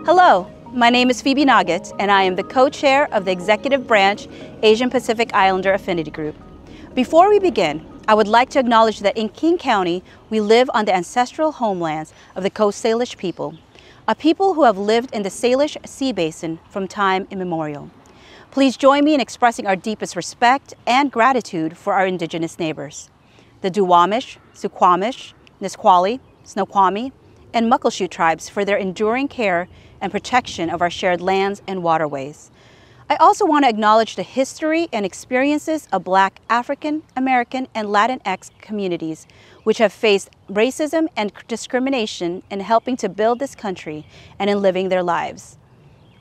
Hello, my name is Phoebe Nugget, and I am the co-chair of the Executive Branch Asian Pacific Islander Affinity Group. Before we begin, I would like to acknowledge that in King County, we live on the ancestral homelands of the Coast Salish people, a people who have lived in the Salish Sea Basin from time immemorial. Please join me in expressing our deepest respect and gratitude for our Indigenous neighbors, the Duwamish, Suquamish, Nisqually, Snoqualmie, and Muckleshoot tribes for their enduring care and protection of our shared lands and waterways. I also want to acknowledge the history and experiences of Black African American and Latinx communities, which have faced racism and discrimination in helping to build this country and in living their lives.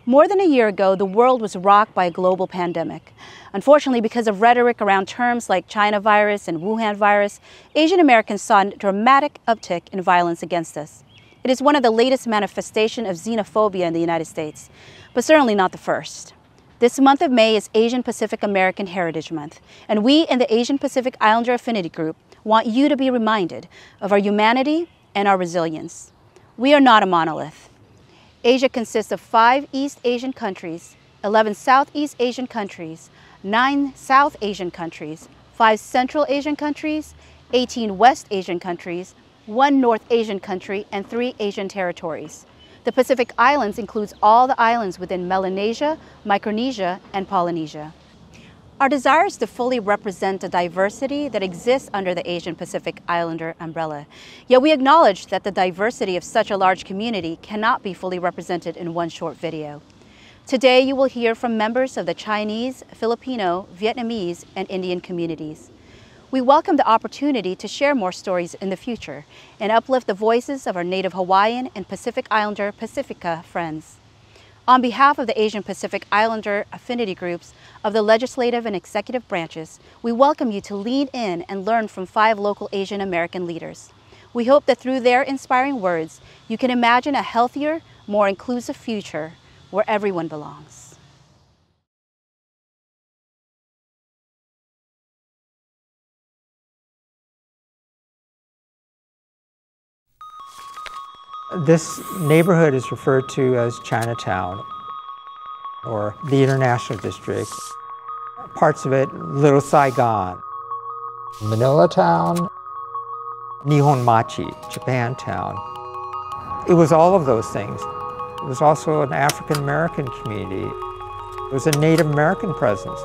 More than a year ago, the world was rocked by a global pandemic. Unfortunately, because of rhetoric around terms like China virus and Wuhan virus, Asian Americans saw a dramatic uptick in violence against us. It is one of the latest manifestations of xenophobia in the United States, but certainly not the first. This month of May is Asian Pacific American Heritage Month, and we in the Asian Pacific Islander Affinity Group want you to be reminded of our humanity and our resilience. We are not a monolith. Asia consists of 5 East Asian countries, 11 Southeast Asian countries, 9 South Asian countries, 5 Central Asian countries, 18 West Asian countries, 1 North Asian country, and 3 Asian territories. The Pacific Islands includes all the islands within Melanesia, Micronesia, and Polynesia. Our desire is to fully represent the diversity that exists under the Asian Pacific Islander umbrella. Yet we acknowledge that the diversity of such a large community cannot be fully represented in one short video. Today you will hear from members of the Chinese, Filipino, Vietnamese, and Indian communities. We welcome the opportunity to share more stories in the future and uplift the voices of our Native Hawaiian and Pacific Islander Pacifica friends. On behalf of the Asian Pacific Islander affinity groups of the legislative and executive branches, we welcome you to lean in and learn from 5 local Asian American leaders. We hope that through their inspiring words, you can imagine a healthier, more inclusive future where everyone belongs. This neighborhood is referred to as Chinatown, or the International District. Parts of it, Little Saigon, Manila Town, Nihonmachi, Japantown. It was all of those things. It was also an African American community. It was a Native American presence,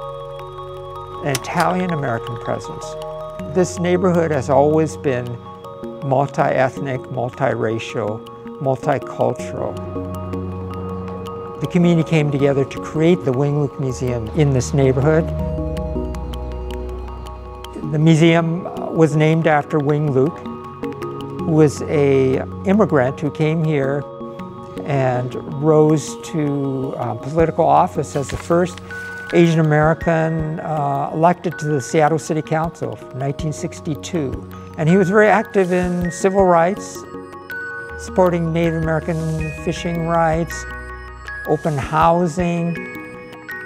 an Italian American presence. This neighborhood has always been multi-ethnic, multiracial, multicultural. The community came together to create the Wing Luke Museum in this neighborhood. The museum was named after Wing Luke, who was an immigrant who came here and rose to political office as the first Asian American elected to the Seattle City Council in 1962. And he was very active in civil rights, supporting Native American fishing rights, open housing.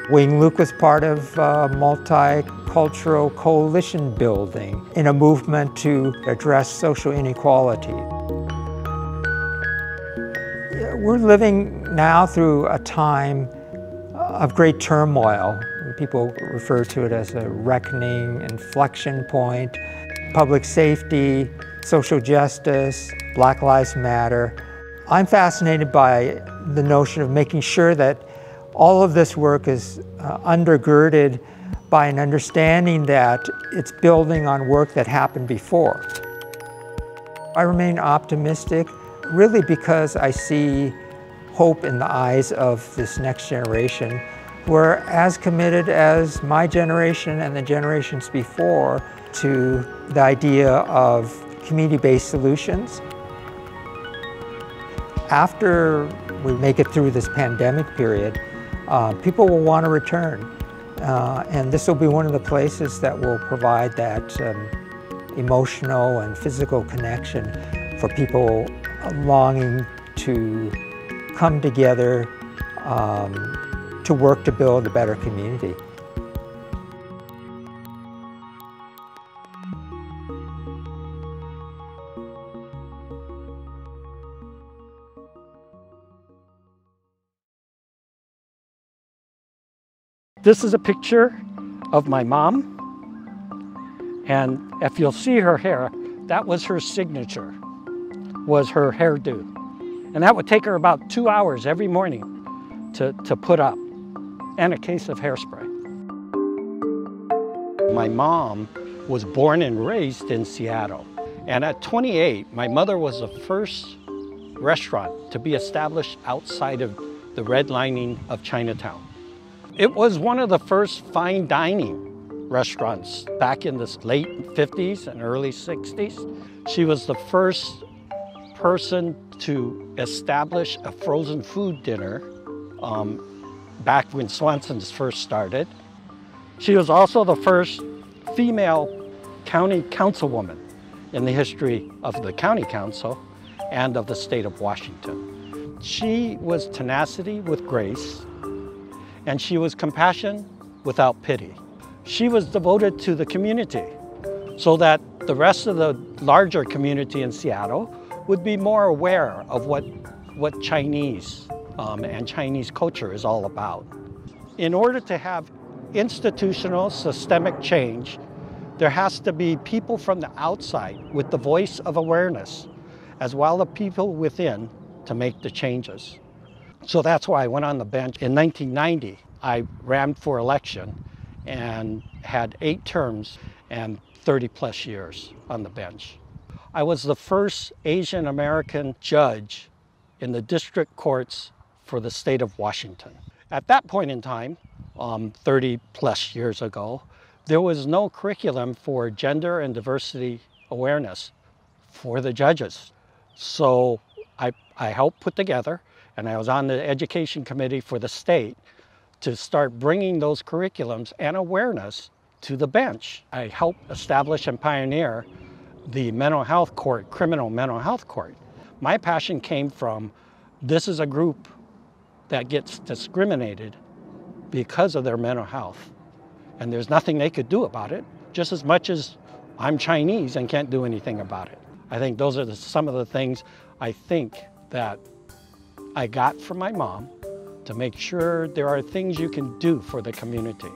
Wing Luke was part of multicultural coalition building in a movement to address social inequality. We're living now through a time of great turmoil. People refer to it as a reckoning, inflection point. Public safety, social justice, Black Lives Matter. I'm fascinated by the notion of making sure that all of this work is undergirded by an understanding that it's building on work that happened before. I remain optimistic, really because I see hope in the eyes of this next generation, who are as committed as my generation and the generations before to the idea of community-based solutions. After we make it through this pandemic period, people will want to return. And this will be one of the places that will provide that emotional and physical connection for people longing to come together to work to build a better community. This is a picture of my mom. And if you'll see her hair, that was her signature, was her hairdo. And that would take her about 2 hours every morning to put up, and a case of hairspray. My mom was born and raised in Seattle. And at 28, my mother was the first restaurant to be established outside of the redlining of Chinatown. It was one of the first fine dining restaurants back in the late 50s and early 60s. She was the first person to establish a frozen food dinner back when Swanson's first started. She was also the first female county councilwoman in the history of the county council and of the state of Washington. She was tenacity with grace, and she was compassion without pity. She was devoted to the community so that the rest of the larger community in Seattle would be more aware of what Chinese and Chinese culture is all about. In order to have institutional systemic change, there has to be people from the outside with the voice of awareness, as well as people within to make the changes. So that's why I went on the bench. In 1990, I ran for election and had 8 terms and 30+ years on the bench. I was the first Asian American judge in the district courts for the state of Washington. At that point in time, 30+ years ago, there was no curriculum for gender and diversity awareness for the judges. So I helped put together, and I was on the education committee for the state, to start bringing those curriculums and awareness to the bench. I helped establish and pioneer the mental health court, criminal mental health court. My passion came from, this is a group that gets discriminated because of their mental health. And there's nothing they could do about it, just as much as I'm Chinese and can't do anything about it. I think those are some of the things I think that I got from my mom, to make sure there are things you can do for the community.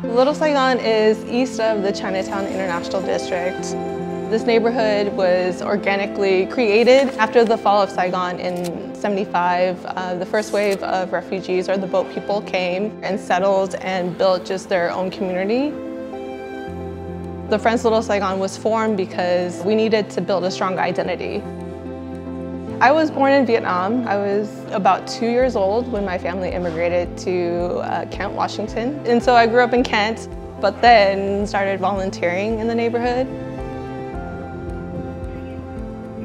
Little Saigon is east of the Chinatown International District. This neighborhood was organically created after the fall of Saigon in '75. The first wave of refugees, or the boat people, came and settled and built just their own community. The Friends Little Saigon was formed because we needed to build a strong identity. I was born in Vietnam. I was about 2 years old when my family immigrated to Kent, Washington. And so I grew up in Kent, but then started volunteering in the neighborhood.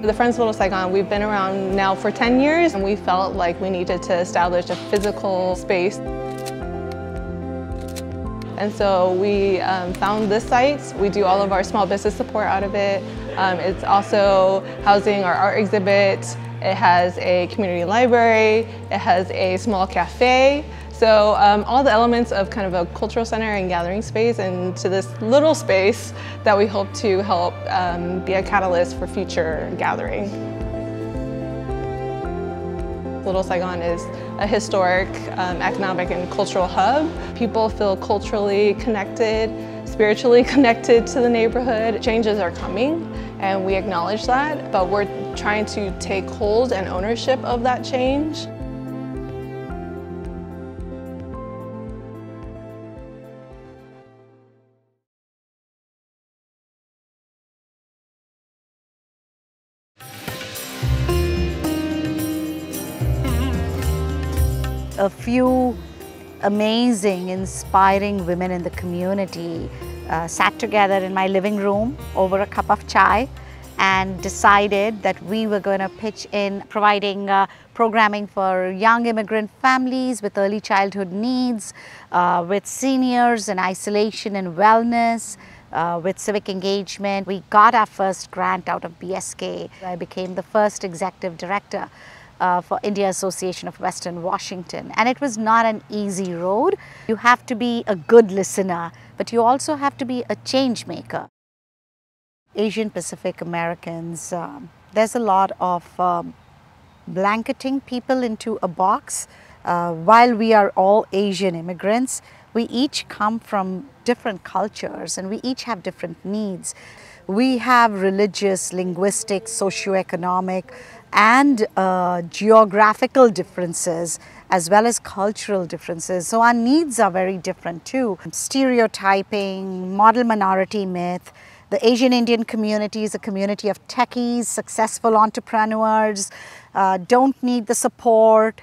The Friends Little Saigon, we've been around now for 10 years, and we felt like we needed to establish a physical space. And so we found this site. We do all of our small business support out of it. It's also housing our art exhibit. It has a community library. It has a small cafe. So all the elements of kind of a cultural center and gathering space into this little space that we hope to help be a catalyst for future gathering. Little Saigon is a historic economic and cultural hub. People feel culturally connected, spiritually connected to the neighborhood. Changes are coming, and we acknowledge that, but we're trying to take hold and ownership of that change. A few amazing, inspiring women in the community sat together in my living room over a cup of chai and decided that we were going to pitch in providing programming for young immigrant families with early childhood needs, with seniors in isolation and wellness, with civic engagement. We got our first grant out of BSK. I became the first executive director for India Association of Western Washington. And it was not an easy road. You have to be a good listener, but you also have to be a change maker. Asian Pacific Americans, there's a lot of blanketing people into a box. While we are all Asian immigrants, we each come from different cultures and we each have different needs. We have religious, linguistic, socioeconomic and geographical differences as well as cultural differences. So our needs are very different too. Stereotyping, model minority myth. The Asian Indian community is a community of techies, successful entrepreneurs, don't need the support.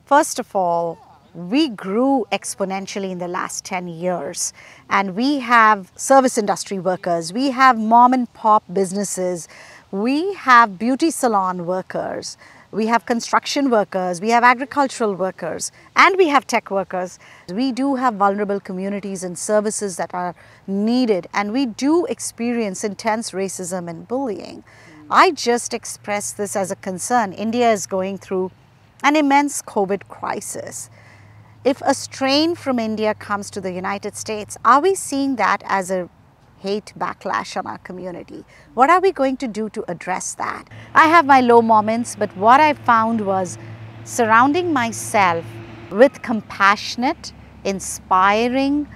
First of all, we grew exponentially in the last 10 years and we have service industry workers, we have mom and pop businesses, we have beauty salon workers, we have construction workers, we have agricultural workers, and we have tech workers. We do have vulnerable communities and services that are needed, and we do experience intense racism and bullying. I just express this as a concern. India is going through an immense COVID crisis. If a strain from India comes to the United States, are we seeing that as a hate backlash on our community? What are we going to do to address that? I have my low moments, but what I found was surrounding myself with compassionate, inspiring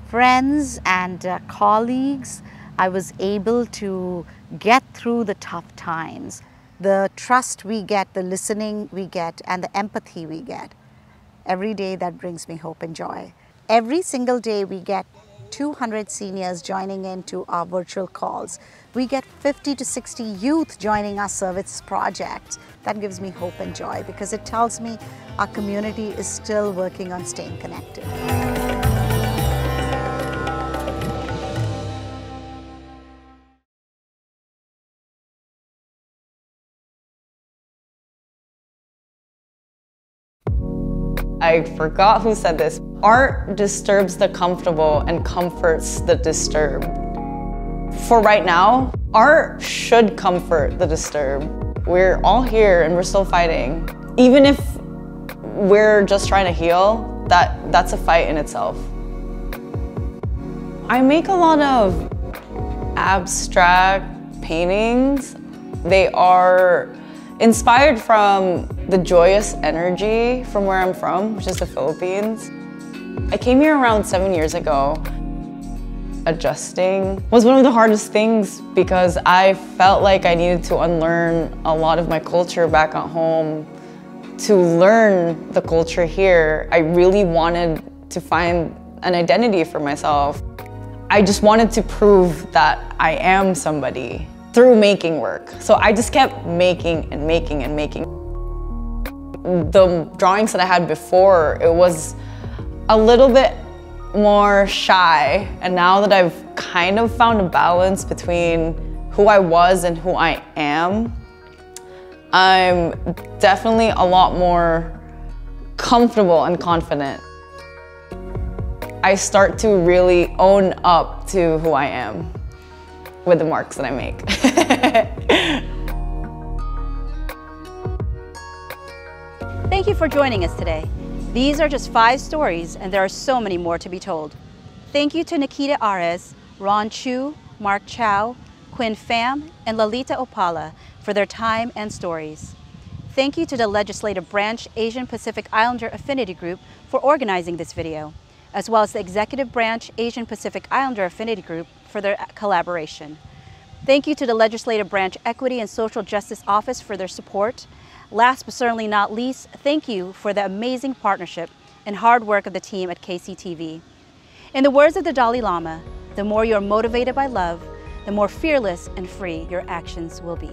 friends and colleagues. I was able to get through the tough times. The trust we get, the listening we get, and the empathy we get. Every day that brings me hope and joy. Every single day we get 200 seniors joining into our virtual calls. We get 50 to 60 youth joining our service projects. That gives me hope and joy because it tells me our community is still working on staying connected. I forgot who said this. Art disturbs the comfortable and comforts the disturbed. For right now, art should comfort the disturbed. We're all here and we're still fighting. Even if we're just trying to heal, that's a fight in itself. I make a lot of abstract paintings. They are inspired from the joyous energy from where I'm from, which is the Philippines. I came here around 7 years ago. Adjusting was one of the hardest things because I felt like I needed to unlearn a lot of my culture back at home to learn the culture here. I really wanted to find an identity for myself. I just wanted to prove that I am somebody through making work. So I just kept making and making and making. The drawings that I had before, it was a little bit more shy. And now that I've kind of found a balance between who I was and who I am, I'm definitely a lot more comfortable and confident. I start to really own up to who I am with the marks that I make. Thank you for joining us today. These are just 5 stories and there are so many more to be told. Thank you to Nikita Ares, Ron Chu, Mark Chow, Quinn Pham, and Lalita Opala for their time and stories. Thank you to the Legislative Branch Asian Pacific Islander Affinity Group for organizing this video, as well as the Executive Branch Asian Pacific Islander Affinity Group for their collaboration. Thank you to the Legislative Branch Equity and Social Justice Office for their support. Last but certainly not least, thank you for the amazing partnership and hard work of the team at KCTV. In the words of the Dalai Lama, the more you are motivated by love, the more fearless and free your actions will be.